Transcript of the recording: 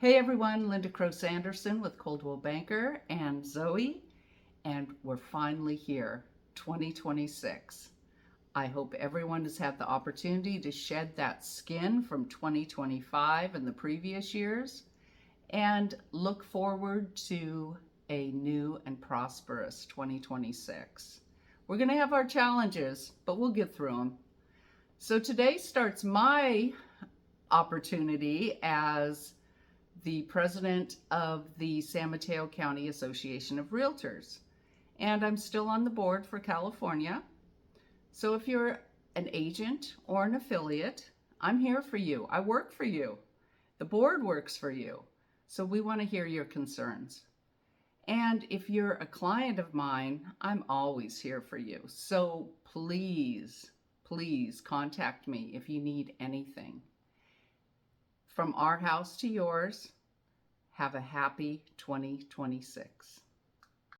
Hey everyone, Linda Crow Sanderson with Coldwell Banker and Zoe, and we're finally here, 2026. I hope everyone has had the opportunity to shed that skin from 2025 and the previous years and look forward to a new and prosperous 2026. We're going to have our challenges, but we'll get through them. So today starts my opportunity as the president of the San Mateo County Association of Realtors. And I'm still on the board for California. So if you're an agent or an affiliate, I'm here for you. I work for you. The board works for you. So we want to hear your concerns. And if you're a client of mine, I'm always here for you. So please contact me if you need anything. From our house to yours, have a happy 2026.